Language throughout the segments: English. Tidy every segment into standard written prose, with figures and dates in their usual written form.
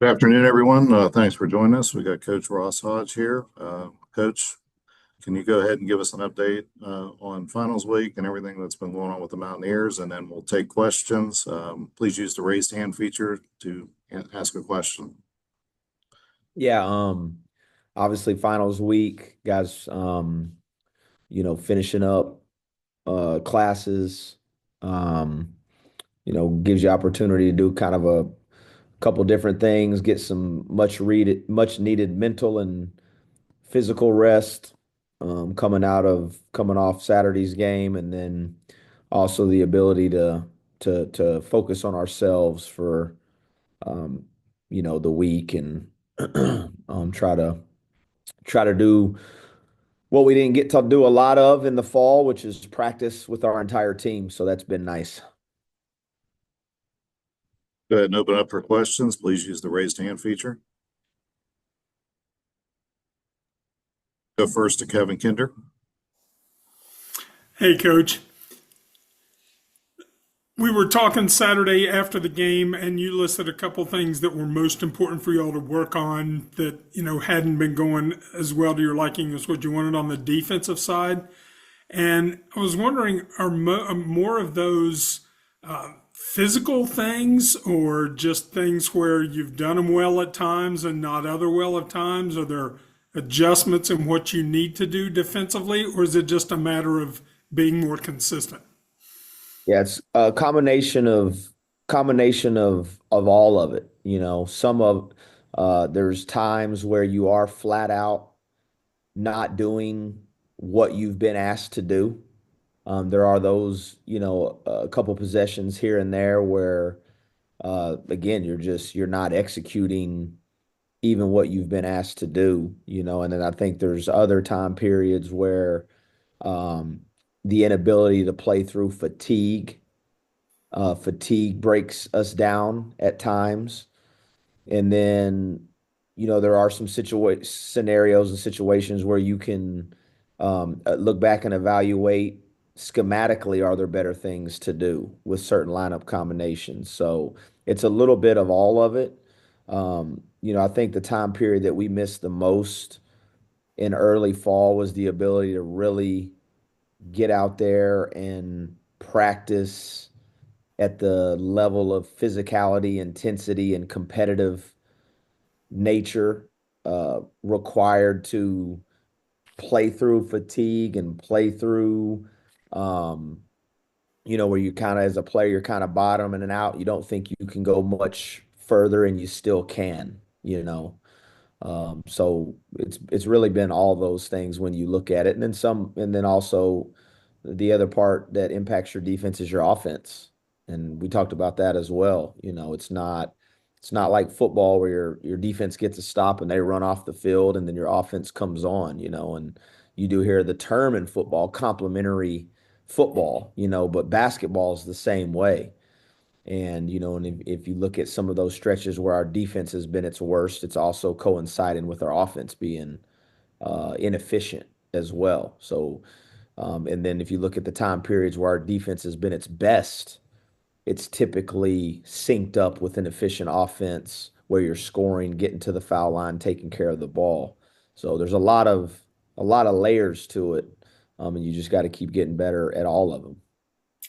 Good afternoon, everyone. Thanks for joining us. We got Coach Ross Hodge here. Coach, can you go ahead and give us an update on finals week and everything that's been going on with the Mountaineers, and then we'll take questions. Please use the raised hand feature to ask a question. Yeah, obviously finals week, guys, finishing up classes, gives you opportunity to do kind of a couple different things, get some much needed mental and physical rest, coming off Saturday's game, and then also the ability to focus on ourselves for um, the week and try to do what we didn't get to do a lot of in the fall, which is practice with our entire team. So that's been nice. Go ahead and open up for questions. Please use the raised hand feature. Go first to Kevin Kinder. Hey, Coach. We were talking Saturday after the game, and you listed a couple things that were most important for y'all to work on that, hadn't been going as well to your liking as what you wanted on the defensive side. And I was wondering, are more of those physical things or just things where you've done them well at times and not other well at times? Are there adjustments in what you need to do defensively, or is it just a matter of being more consistent? Yeah, it's a combination of all of it. Some of there's times where you are flat out not doing what you've been asked to do. There are those, a couple possessions here and there where, again, you're not executing even what you've been asked to do, and then I think there's other time periods where um, the inability to play through fatigue breaks us down at times. And then, there are some scenarios and situations where you can look back and evaluate schematically, are there better things to do with certain lineup combinations? So it's a little bit of all of it. I think the time period that we missed the most in early fall was the ability to really get out there and practice at the level of physicality, intensity, and competitive nature required to play through fatigue and play through, um, where you kind of, as a player, you're kind of bottoming and out. You don't think you can go much further, and you still can. So it's really been all those things when you look at it, and then also the other part that impacts your defense is your offense, and we talked about that as well. It's not like football where your defense gets a stop and they run off the field, and then your offense comes on. And you do hear the term in football, complementary football. But basketball is the same way. And if you look at some of those stretches where our defense has been its worst, it's also coinciding with our offense being inefficient as well. So, and then if you look at the time periods where our defense has been its best, it's typically synced up with an efficient offense where you're scoring, getting to the foul line, taking care of the ball. So there's a lot of layers to it, and you just got to keep getting better at all of them.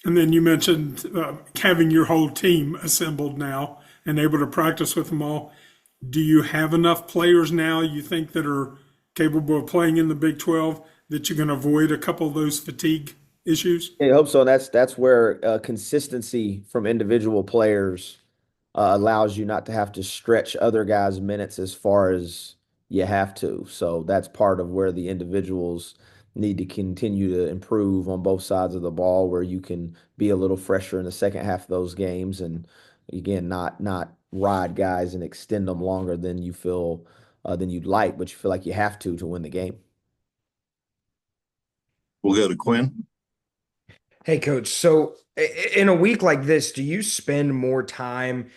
And then you mentioned having your whole team assembled now and able to practice with them all. Do you have enough players now you think that are capable of playing in the Big 12 that you can avoid a couple of those fatigue issues? I hope so. And that's where consistency from individual players allows you not to have to stretch other guys' minutes as far as you have to. So that's part of where the individuals need to continue to improve on both sides of the ball, where you can be a little fresher in the second half of those games, and again, not ride guys and extend them longer than you'd like, but you feel like you have to win the game. We'll go to Quinn. Hey, coach. So, in a week like this, do you spend more time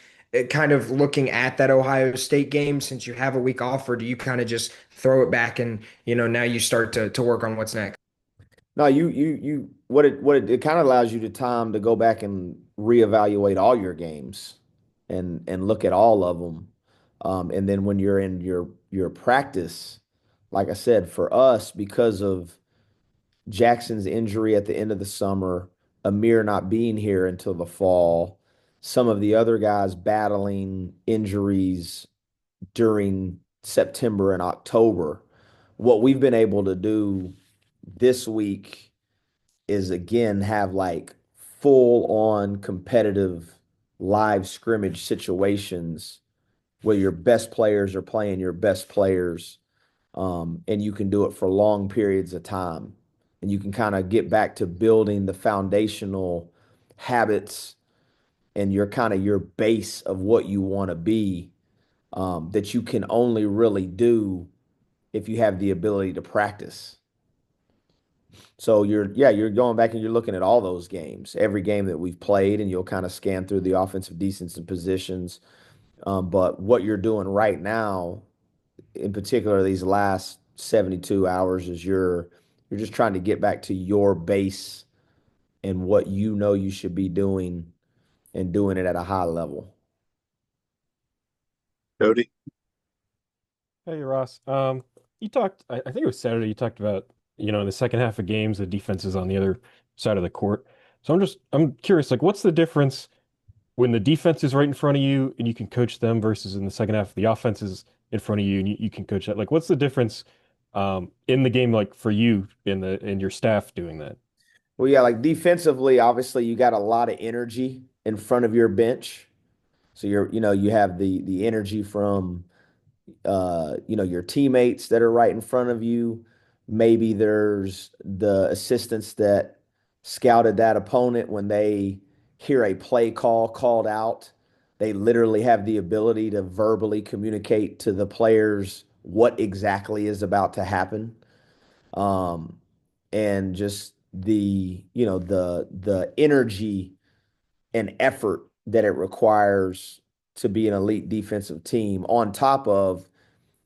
kind of looking at that Ohio State game since you have a week off, or do you kind of just throw it back and, now you start to work on what's next? No, it kind of allows you the time to go back and reevaluate all your games and look at all of them. And then when you're in your practice, like I said, for us, because of Jackson's injury at the end of the summer, Amir not being here until the fall, some of the other guys battling injuries during September and October. What we've been able to do this week is again have like full on competitive live scrimmage situations where your best players are playing your best players, and you can do it for long periods of time. And you can kind of get back to building the foundational habits and your kind of your base of what you want to be, that you can only really do if you have the ability to practice. So you're going back and you're looking at all those games, every game that we've played, and you'll kind of scan through the offensive defense and positions. But what you're doing right now, in particular, these last 72 hours, is you're just trying to get back to your base and what you know you should be doing and doing it at a high level. Cody? Hey Ross, you talked. I think it was Saturday. You talked about in the second half of games, the defense is on the other side of the court. So I'm curious, like, what's the difference when the defense is right in front of you and you can coach them versus in the second half, the offense is in front of you and you can coach that. Like, what's the difference in the game, like for you in your staff doing that? Well, yeah, like defensively, obviously you got a lot of energy in front of your bench. So you have the energy from your teammates that are right in front of you. Maybe there's the assistants that scouted that opponent when they hear a play call called out. They literally have the ability to verbally communicate to the players what exactly is about to happen. Um, and just the energy and effort that it requires to be an elite defensive team on top of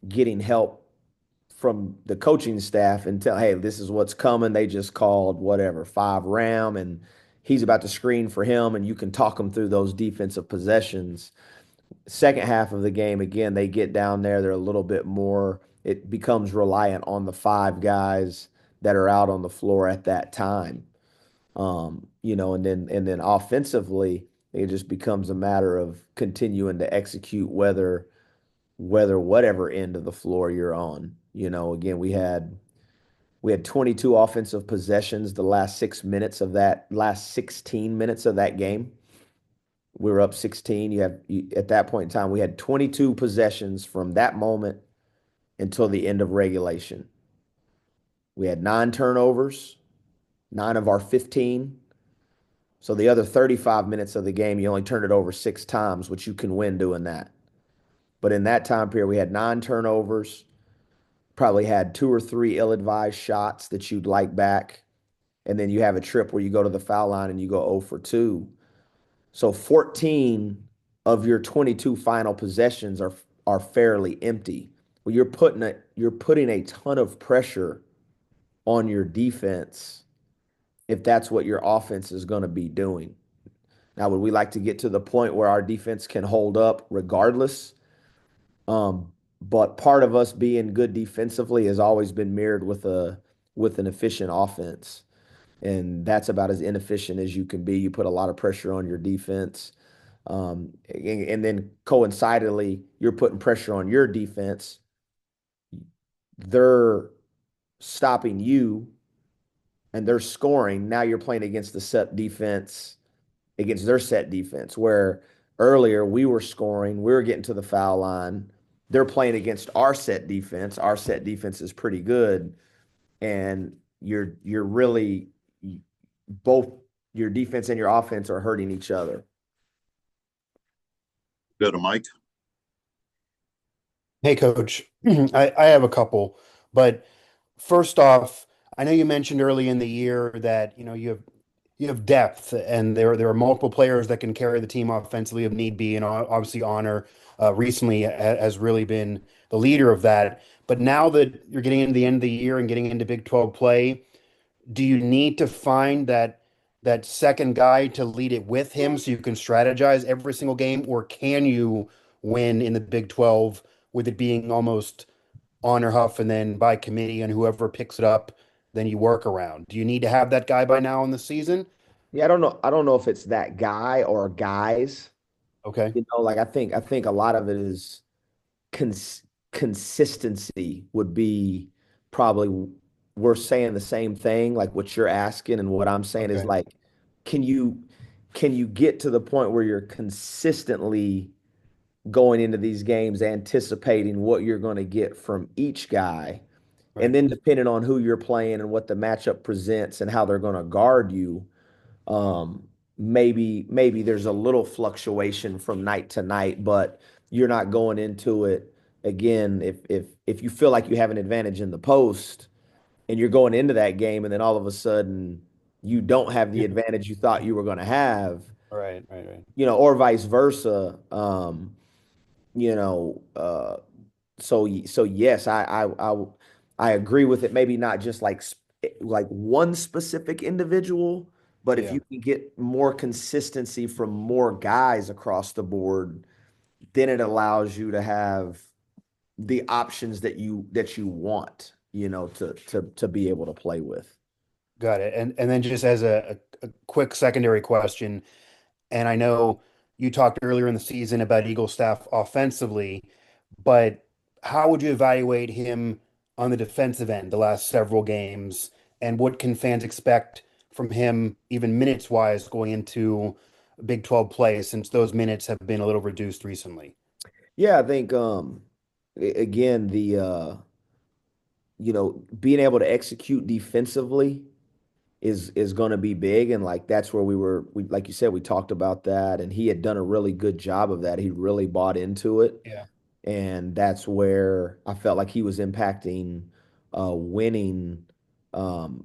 getting help from the coaching staff and tell, hey, this is what's coming. They just called whatever, 5 Ram, and he's about to screen for him, and you can talk them through those defensive possessions. Second half of the game, again, they get down there, they're a little bit more, it becomes reliant on the 5 guys that are out on the floor at that time. And then offensively, it just becomes a matter of continuing to execute whether whatever end of the floor you're on. Again, we had 22 offensive possessions the last 16 minutes of that game. We were up 16. At that point in time, we had 22 possessions from that moment until the end of regulation. We had 9 turnovers, 9 of our 15. So the other 35 minutes of the game, you only turned it over 6 times, which you can win doing that. But in that time period, we had 9 turnovers, probably had 2 or 3 ill-advised shots that you'd like back. And then you have a trip where you go to the foul line and you go 0 for 2. So 14 of your 22 final possessions are fairly empty. Well, you're putting a ton of pressure on your defense if that's what your offense is going to be doing. Now, would we like to get to the point where our defense can hold up regardless? But part of us being good defensively has always been mirrored with an efficient offense. And that's about as inefficient as you can be. You put a lot of pressure on your defense. And then coincidentally, you're putting pressure on your defense. They're stopping you and they're scoring. Now you're playing against the set defense, against their set defense, where earlier we were scoring, we were getting to the foul line. They're playing against our set defense. Our set defense is pretty good. And you're really both your defense and your offense are hurting each other. Go to Mike. Hey, Coach. I have a couple, but first off, I know you mentioned early in the year that you have depth, and there are multiple players that can carry the team offensively if need be, and obviously Honor recently has really been the leader of that. But now that you're getting into the end of the year and getting into Big 12 play, do you need to find that second guy to lead it with him so you can strategize every single game, or can you win in the Big 12, with it being almost on or huff and then by committee, and whoever picks it up, then you work around. Do you need to have that guy by now in the season? Yeah, I don't know. I don't know if it's that guy or guys. Okay. Like I think a lot of it is cons consistency would be probably we're saying the same thing, like what you're asking and what I'm saying is Okay. like, can you can you get to the point where you're consistently going into these games anticipating what you're going to get from each guy, and Right. then depending on who you're playing and what the matchup presents and how they're going to guard you, um, maybe there's a little fluctuation from night to night, but you're not going into it again if you feel like you have an advantage in the post and you're going into that game and then all of a sudden you don't have the advantage you thought you were going to have, Right, right, right. or vice versa. You know, so yes, I agree with it. Maybe not just like one specific individual, but if Yeah. you can get more consistency from more guys across the board, then it allows you to have the options that you want, to be able to play with. Got it. And then just as a quick secondary question, and I know you talked earlier in the season about Eagle staff offensively, but how would you evaluate him on the defensive end the last several games? And what can fans expect from him, even minutes wise, going into Big 12 play, since those minutes have been a little reduced recently? Yeah, I think again being able to execute defensively is going to be big, and like that's where we like you said, we talked about that, and he had done a really good job of that. He really bought into it, Yeah, and that's where I felt like he was impacting winning,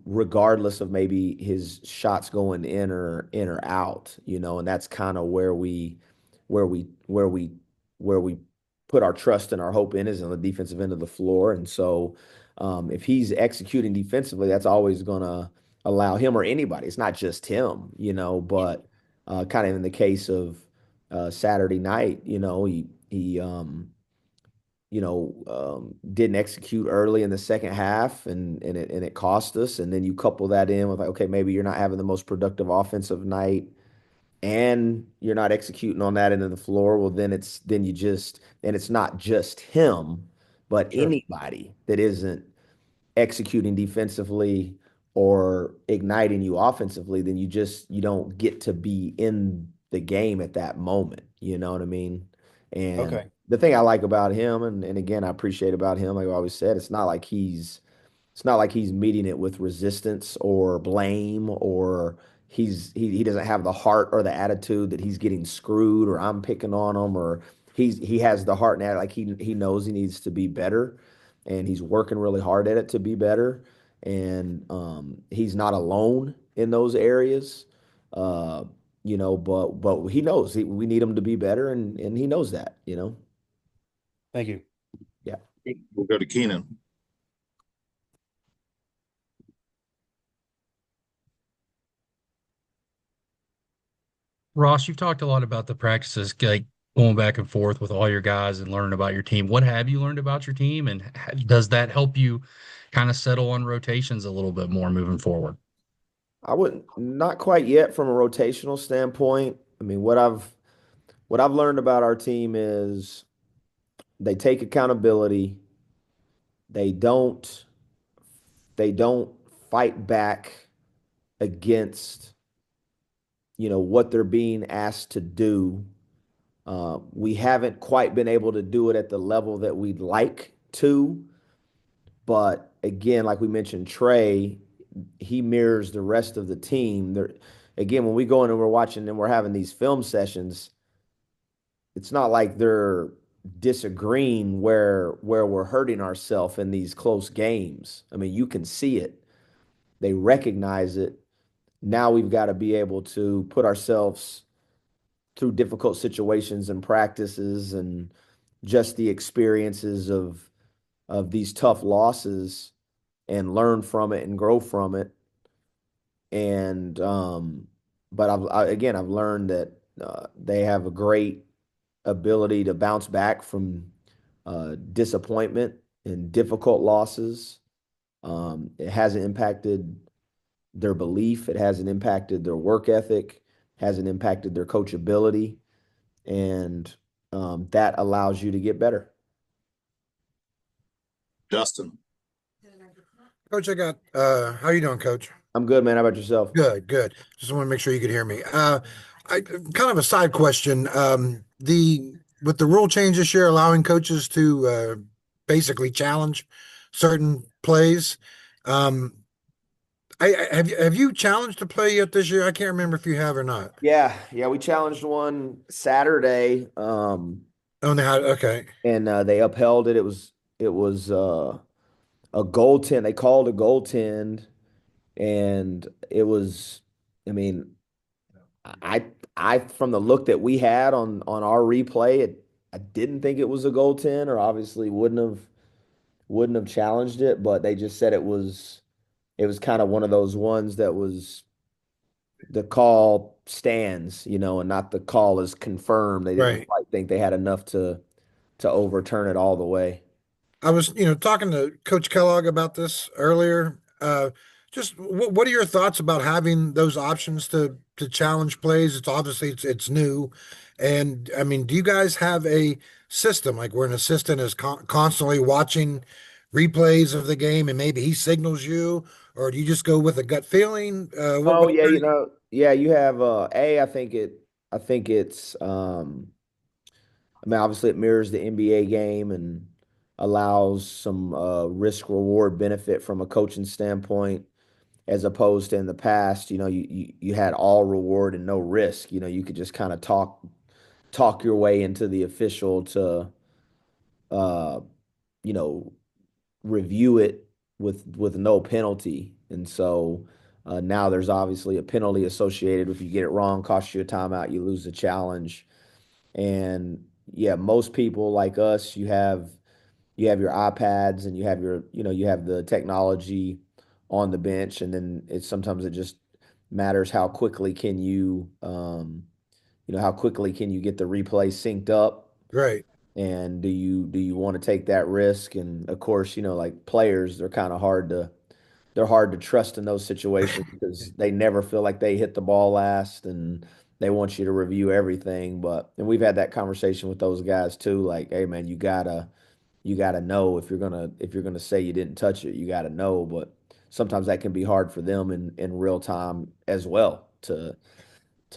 regardless of maybe his shots going in or out, and that's kind of where we where we where we put our trust and our hope in is on the defensive end of the floor. And so if he's executing defensively, that's always gonna allow him or anybody. It's not just him, but kind of in the case of Saturday night, he didn't execute early in the second half, and it cost us. And then you couple that in with like, okay, maybe you're not having the most productive offensive night, and you're not executing on that end of the floor. Well, then it's not just him, but sure. anybody that isn't executing defensively or igniting you offensively, then you don't get to be in the game at that moment. You know what I mean? And Okay. the thing I like about him, and again, I appreciate about him, like I always said, it's not like he's meeting it with resistance or blame, or he doesn't have the heart or the attitude that he's getting screwed or I'm picking on him, or he has the heart and like he knows he needs to be better, and he's working really hard at it to be better. And he's not alone in those areas. Uh, but he knows we need him to be better, and he knows that. Thank you. Yeah. We'll go to Keenan. Ross, you've talked a lot about the practices, like going back and forth with all your guys and learning about your team. What have you learned about your team, and does that help you kind of settle on rotations a little bit more moving forward? I wouldn't, not quite yet from a rotational standpoint. I mean, what I've learned about our team is they take accountability. They don't they don't fight back against, what they're being asked to do. We haven't quite been able to do it at the level that we'd like to, but again, like we mentioned, Trey, he mirrors the rest of the team. Again, when we go in and we're watching and we're having these film sessions, it's not like they're disagreeing where we're hurting ourselves in these close games. I mean, you can see it. They recognize it. Now we've got to be able to put ourselves through difficult situations and practices and just the experiences of these tough losses and learn from it and grow from it. And but again, I've learned that they have a great ability to bounce back from disappointment and difficult losses. It hasn't impacted their belief. It hasn't impacted their work ethic. Hasn't impacted their coachability, and that allows you to get better. Justin. Coach, I got how you doing, Coach? I'm good, man. How about yourself? Good, good. Just want to make sure you could hear me. I kind of a side question. The with the rule change this year allowing coaches to basically challenge certain plays. Um, have you challenged a play yet this year? I can't remember if you have or not. Yeah, we challenged one Saturday, Oh, no, okay, and they upheld it. It was a goaltend. They called a goaltend, and it was. I mean, I I from the look that we had on our replay, I didn't think it was a goaltend, or obviously wouldn't have challenged it, but they just said it was kind of one of those ones that was the call stands, and not the call is confirmed. They didn't right. quite think they had enough to overturn it all the way. I was, talking to Coach Kellogg about this earlier. Just what are your thoughts about having those options to challenge plays? It's obviously it's new, and I mean, do you guys have a system like where an assistant is constantly watching replays of the game, and maybe he signals you, or do you just go with a gut feeling? Oh What yeah, yeah, you have I think it's I mean, obviously it mirrors the NBA game and allows some risk reward benefit from a coaching standpoint, as opposed to in the past, you had all reward and no risk. You could just kind of talk your way into the official to uh, you know, review it with no penalty. And so now there's obviously a penalty associated. If you get it wrong, costs you a timeout, you lose the challenge. And yeah, most people like us, you have your iPads and you have the technology on the bench, and then sometimes it just matters how quickly can you get the replay synced up, right? and do you want to take that risk? And of course, like players, they're hard to trust in those situations because they never feel like they hit the ball last, and they want you to review everything. And we've had that conversation with those guys too, like, hey man, you gotta know if you're gonna say you didn't touch it, you gotta know. But sometimes that can be hard for them in real time as well to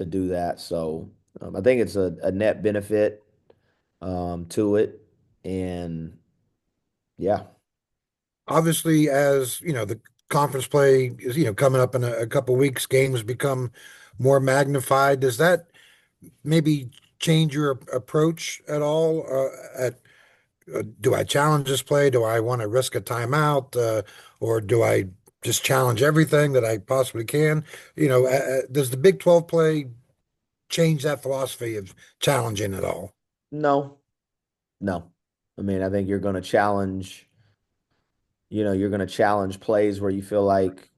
do that. So I think it's a net benefit to it, and yeah. Obviously, as the conference play is coming up in a couple weeks, games become more magnified. Does that maybe change your approach at all? At Do I challenge this play? Do I want to risk a timeout, or do I just challenge everything that I possibly can? Does the Big 12 play change that philosophy of challenging at all? No, no. I mean, I think you're gonna challenge plays where you feel like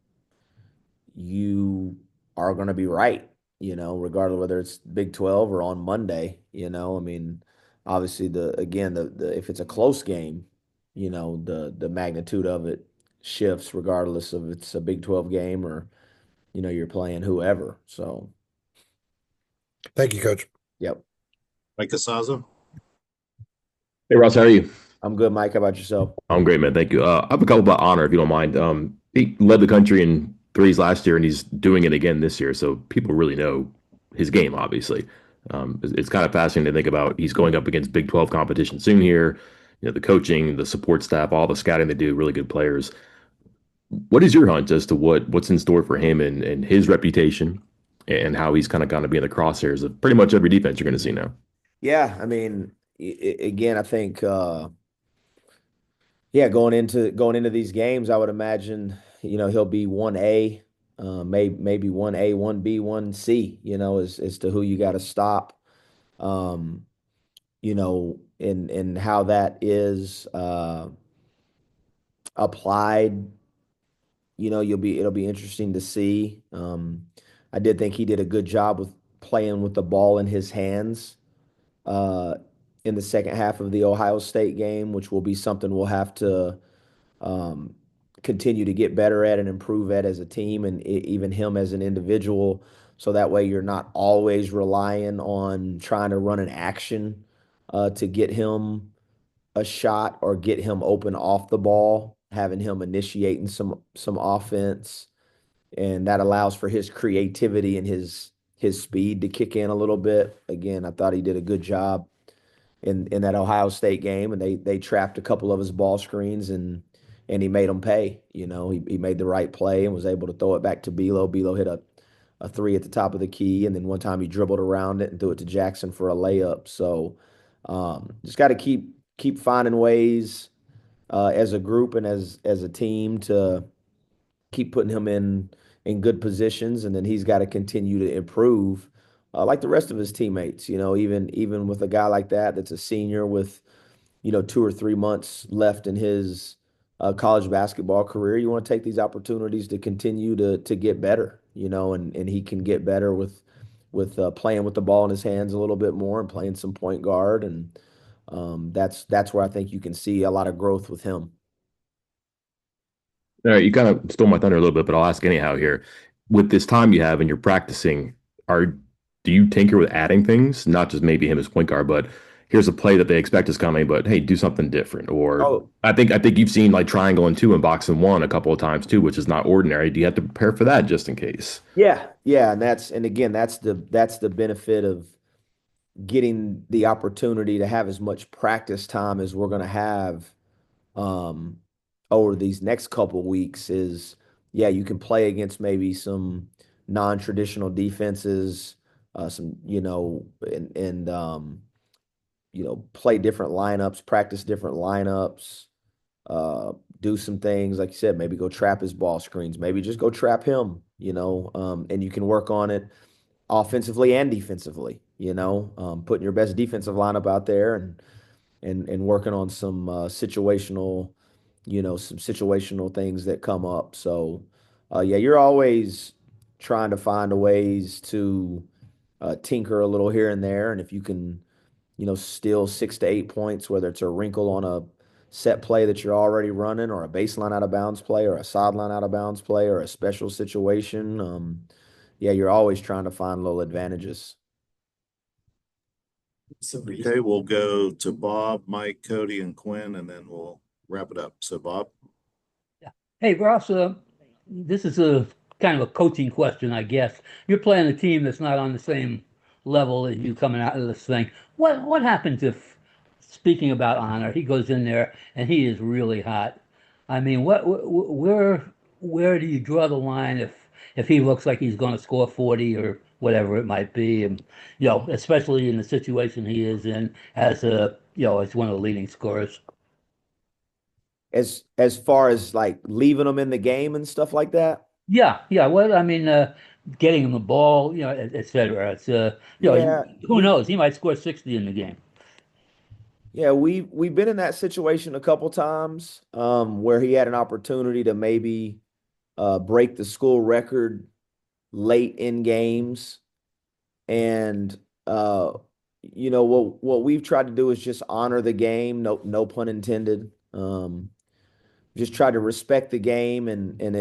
you are gonna be right, regardless whether it's Big 12 or on Monday. I mean, obviously the if it's a close game, the magnitude of it shifts regardless of it's a Big 12 game or you're playing whoever. So, Thank you, Coach. yep. Mike Casazza. Hey Ross, how are you? I'm good, Mike. How about yourself? I'm great, man. Thank you. I have a couple about honor, if you don't mind. He led the country in threes last year, and he's doing it again this year. So people really know his game, obviously. It's kind of fascinating to think about. He's going up against Big 12 competition soon here. The coaching, the support staff, all the scouting they do, really good players. What is your hunch as to what's in store for him and his reputation and how he's kind of going to be in the crosshairs of pretty much every defense you're going to see now? Yeah, I mean, again, I think yeah, going into these games, I would imagine, he'll be 1A, maybe 1A, 1B, 1C, as to who you got to stop. Um, and how that is applied, it'll be interesting to see. I did think he did a good job with playing with the ball in his hands uh, in the second half of the Ohio State game, which will be something we'll have to um, continue to get better at and improve at as a team, and even him as an individual. So that way you're not always relying on trying to run an action to get him a shot or get him open off the ball, having him initiating some offense, and that allows for his creativity and his speed to kick in a little bit. Again, I thought he did a good job in that Ohio State game, and they trapped a couple of his ball screens and he made them pay. You know, he made the right play and was able to throw it back to Belo. Belo hit a three at the top of the key, and then one time he dribbled around it and threw it to Jackson for a layup. So just got to keep finding ways as a group and as a team to keep putting him in good positions, and then he's got to continue to improve like the rest of his teammates. You know, even with a guy like that that's a senior with 2 or 3 months left in his college basketball career, you want to take these opportunities to continue to get better. You know, and he can get better with playing with the ball in his hands a little bit more and playing some point guard, and that's where I think you can see a lot of growth with him. All right, you kind of stole my thunder a little bit, but I'll ask anyhow here. With this time you have and you're practicing, are do you tinker with adding things? Not just maybe him as point guard, but here's a play that they expect is coming, but hey, do something different. Or Oh, I think you've seen like triangle and two and box and one a couple of times too, which is not ordinary. Do you have to prepare for that just in case? yeah, and again, that's the benefit of getting the opportunity to have as much practice time as we're going to have um, over these next couple weeks. Is yeah, you can play against maybe some non-traditional defenses, some play different lineups, practice different lineups, uh, do some things like you said, maybe go trap his ball screens, maybe just go trap him, and you can work on it offensively and defensively, putting your best defensive lineup out there and working on some situational things that come up. So, yeah, you're always trying to find a ways to tinker a little here and there. And if you can, steal 6 to 8 points, whether it's a wrinkle on a set play that you're already running, or a baseline out of bounds play, or a sideline out of bounds play, or a special situation, yeah, you're always trying to find little advantages. Okay, we'll go to Bob, Mike, Cody, and Quinn, and then we'll wrap it up. So, Bob. Hey, Ross, this is a kind of a coaching question, I guess. You're playing a team that's not on the same level as you coming out of this thing. What happens if, speaking about honor, he goes in there and he is really hot? I mean, where do you draw the line if he looks like he's going to score 40 or whatever it might be, and especially in the situation he is in as one of the leading scorers. As far as like leaving them in the game and stuff like that. Yeah, yeah. Well, I mean, getting him the ball, et cetera. It's Yeah, who knows? He might score 60 in the game. yeah, we've been in that situation a couple times where he had an opportunity to maybe break the school record late in games, and what we've tried to do is just honor the game. No pun intended. Just try to respect the game, and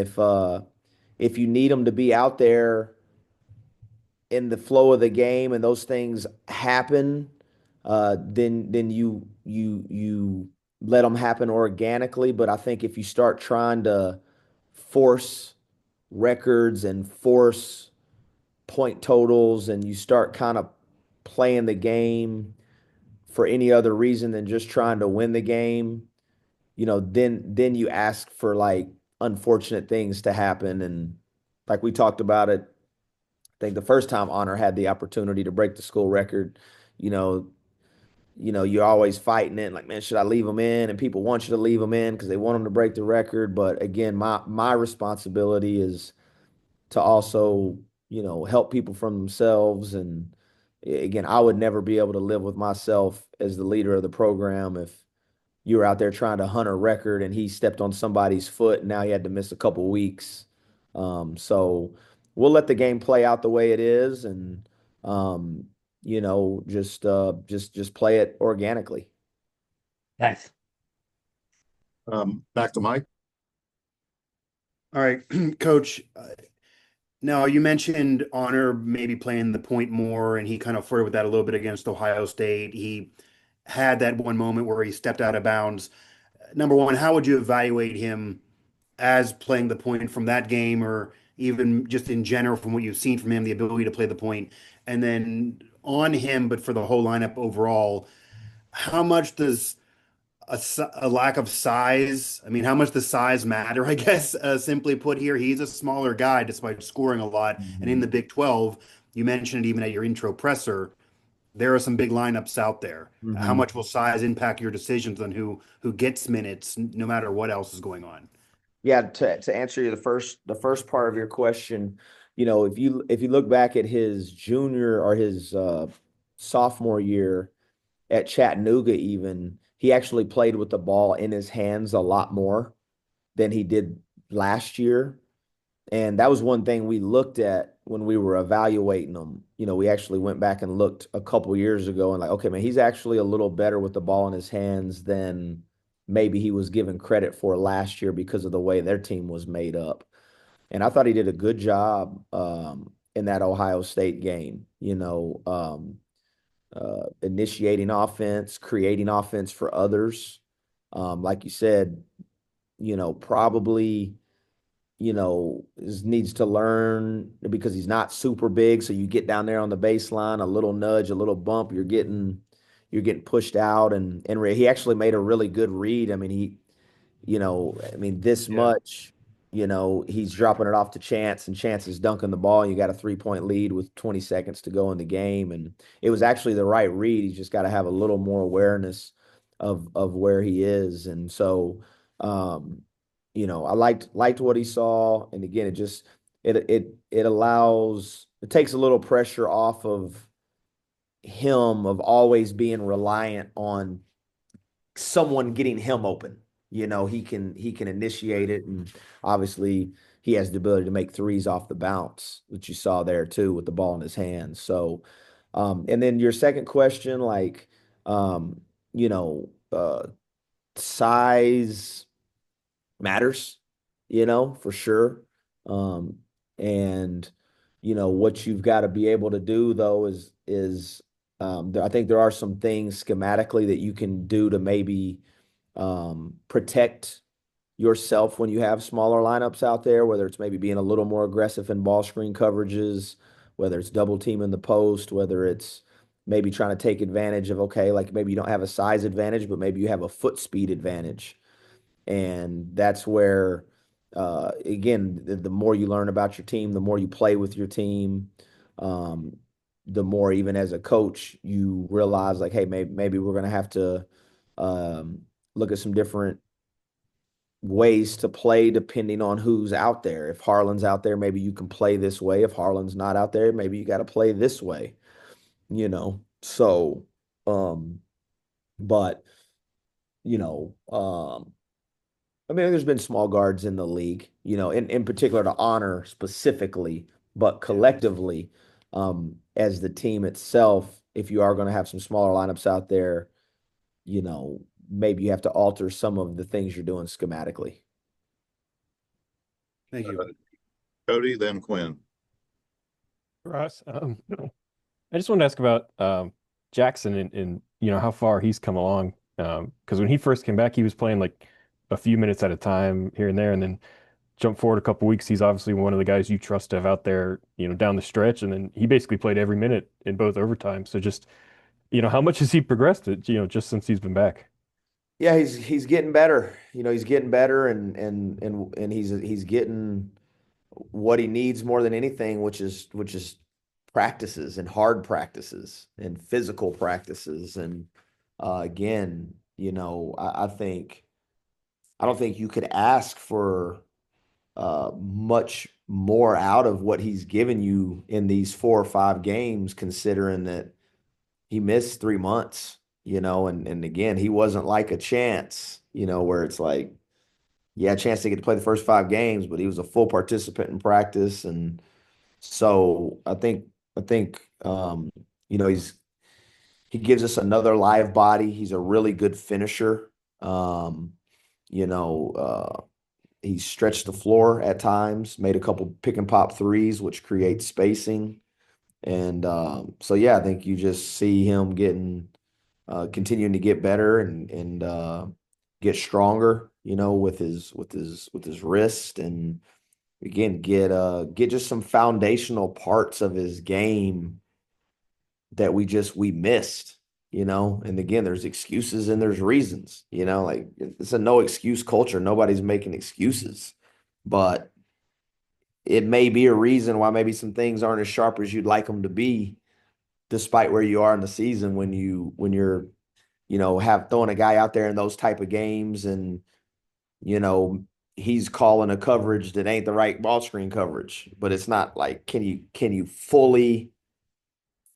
if you need them to be out there in the flow of the game and those things happen, then you let them happen organically. But I think if you start trying to force records and force point totals, and you start kind of playing the game for any other reason than just trying to win the game, then you ask for like unfortunate things to happen. And like we talked about it, I think the first time Honor had the opportunity to break the school record, you know, you're always fighting it, like, man, should I leave them in? And people want you to leave them in because they want them to break the record. But again, my responsibility is to also, help people from themselves. And again, I would never be able to live with myself as the leader of the program if you were out there trying to hunt a record and he stepped on somebody's foot and now he had to miss a couple weeks. So we'll let the game play out the way it is. And just play it organically. Thanks. Back to Mike. All right, Coach. Now you mentioned Honor maybe playing the point more, and he kind of flirted with that a little bit against Ohio State. He had that one moment where he stepped out of bounds. Number one, how would you evaluate him as playing the point from that game, or even just in general from what you've seen from him, the ability to play the point, and then on him, but for the whole lineup overall, how much does a lack of size. I mean, how much does size matter? I guess simply put, here he's a smaller guy despite scoring a lot. And in the Big 12, you mentioned even at your intro presser, there are some big lineups out there. How Mhm. much will size impact your decisions on who gets minutes, no matter what else is going on? Yeah, to answer you the first part of your question, if you look back at his junior or his sophomore year at Chattanooga, even he actually played with the ball in his hands a lot more than he did last year. And that was one thing we looked at when we were evaluating him. We actually went back and looked a couple years ago and like, okay, man, he's actually a little better with the ball in his hands than maybe he was given credit for last year because of the way their team was made up. And I thought he did a good job in that Ohio State game, initiating offense, creating offense for others. Like you said, probably needs to learn because he's not super big. So you get down there on the baseline, a little nudge, a little bump, you're getting pushed out. And he actually made a really good read. I mean, this Yeah. much, he's dropping it off to Chance, and Chance is dunking the ball, and you got a 3-point lead with 20 seconds to go in the game. And it was actually the right read. He's just got to have a little more awareness of where he is. And so, I liked what he saw. And again, it takes a little pressure off of him of always being reliant on someone getting him open. He can initiate it, and obviously he has the ability to make threes off the bounce, which you saw there too with the ball in his hands. So, and then your second question, like, you know, size matters, for sure. Um, and what you've got to be able to do though is I think there are some things schematically that you can do to maybe protect yourself when you have smaller lineups out there, whether it's maybe being a little more aggressive in ball screen coverages, whether it's double teaming the post, whether it's maybe trying to take advantage of, okay, like maybe you don't have a size advantage, but maybe you have a foot speed advantage. And that's where, again, the more you learn about your team, the more you play with your team, um, the more, even as a coach, you realize like, hey, maybe we're going to have to look at some different ways to play depending on who's out there. If Harlan's out there, maybe you can play this way. If Harlan's not out there, maybe you got to play this way, So, but, you know, um, I mean, there's been small guards in the league, in particular to Honor specifically, but collectively, as the team itself, if you are going to have some smaller lineups out there, maybe you have to alter some of the things you're doing schematically. Thank you. Cody, then Quinn. Ross, I just wanted to ask about Jackson and how far he's come along. Because when he first came back, he was playing like a few minutes at a time here and there, and then jump forward a couple weeks, he's obviously one of the guys you trust to have out there, down the stretch, and then he basically played every minute in both overtimes. So just, how much has he progressed, just since he's been back? Yeah, he's getting better. He's getting better, and he's getting what he needs more than anything, which is practices and hard practices and physical practices. And again, I don't think you could ask for much more out of what he's given you in these 4 or 5 games, considering that he missed 3 months, and again, he wasn't like a Chance, where it's like, yeah, Chance to get to play the first 5 games, but he was a full participant in practice. And so I think You know, he gives us another live body. He's a really good finisher. Um, you know, he stretched the floor at times, made a couple pick and pop threes, which creates spacing. And so yeah, I think you just see him continuing to get better and get stronger, you know, with his wrist, and again get just some foundational parts of his game that we missed, you know. And again, there's excuses and there's reasons, you know, like it's a no excuse culture. Nobody's making excuses, but it may be a reason why maybe some things aren't as sharp as you'd like them to be, despite where you are in the season when you're, you know, have throwing a guy out there in those type of games and, you know, he's calling a coverage that ain't the right ball screen coverage. But it's not like, can you fully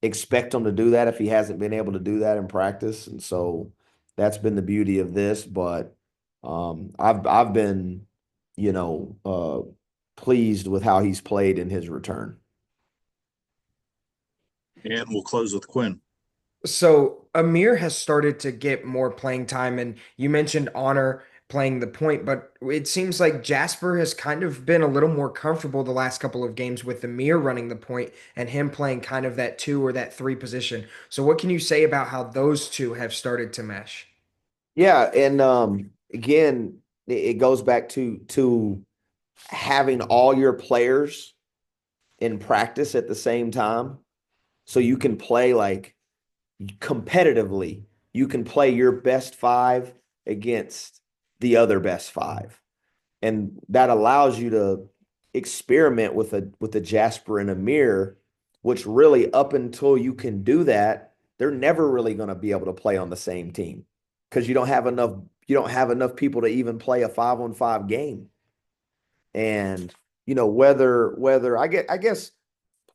expect him to do that if he hasn't been able to do that in practice? And so that's been the beauty of this. But I've been, you know, pleased with how he's played in his return. And we'll close with Quinn. So Amir has started to get more playing time, and you mentioned Honor playing the point, but it seems like Jasper has kind of been a little more comfortable the last couple of games with Amir running the point and him playing kind of that two or that three position. So what can you say about how those two have started to mesh? Yeah, and again, it goes back to having all your players in practice at the same time, so you can play like competitively. You can play your best five against the other best five, and that allows you to experiment with a Jasper and a Amir, which really up until you can do that, they're never really going to be able to play on the same team because you don't have enough people to even play a 5-on-5 game. And you know, whether I guess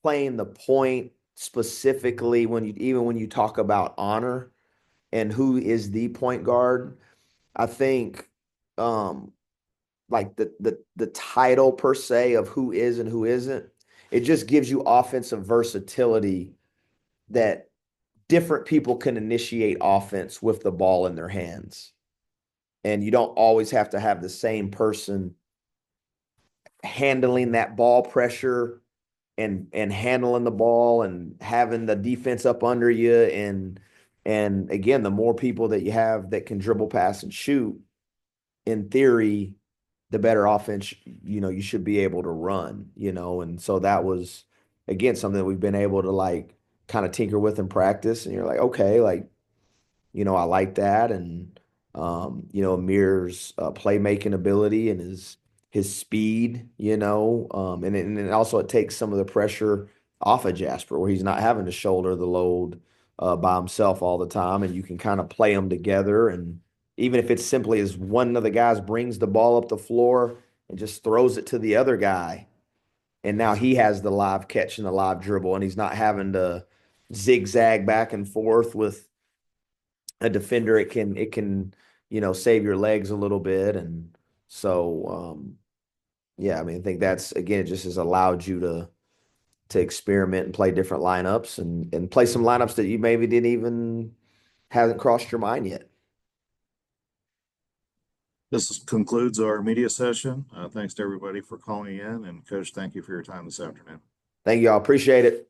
playing the point specifically, when you talk about Honor and who is the point guard, I think like the title per se of who is and who isn't, it just gives you offensive versatility that different people can initiate offense with the ball in their hands. And you don't always have to have the same person handling that ball pressure and handling the ball and having the defense up under you. And again, the more people that you have that can dribble, pass, and shoot, in theory, the better offense, you know, you should be able to run, you know. And so that was, again, something that we've been able to like kind of tinker with in practice. And you're like, okay, like, you know, I like that. And, you know, Amir's playmaking ability and his speed, you know, and also it takes some of the pressure off of Jasper where he's not having to shoulder the load by himself all the time. And you can kind of play them together. And even if it's simply as one of the guys brings the ball up the floor and just throws it to the other guy, and now he has the live catch and the live dribble, and he's not having to zigzag back and forth with a defender. It can you know, save your legs a little bit. And so yeah, I mean, I think that's, again, it just has allowed you to experiment and play different lineups and play some lineups that you maybe didn't even hasn't crossed your mind yet. This concludes our media session. Thanks to everybody for calling in, and Coach, thank you for your time this afternoon. Thank you all. Appreciate it.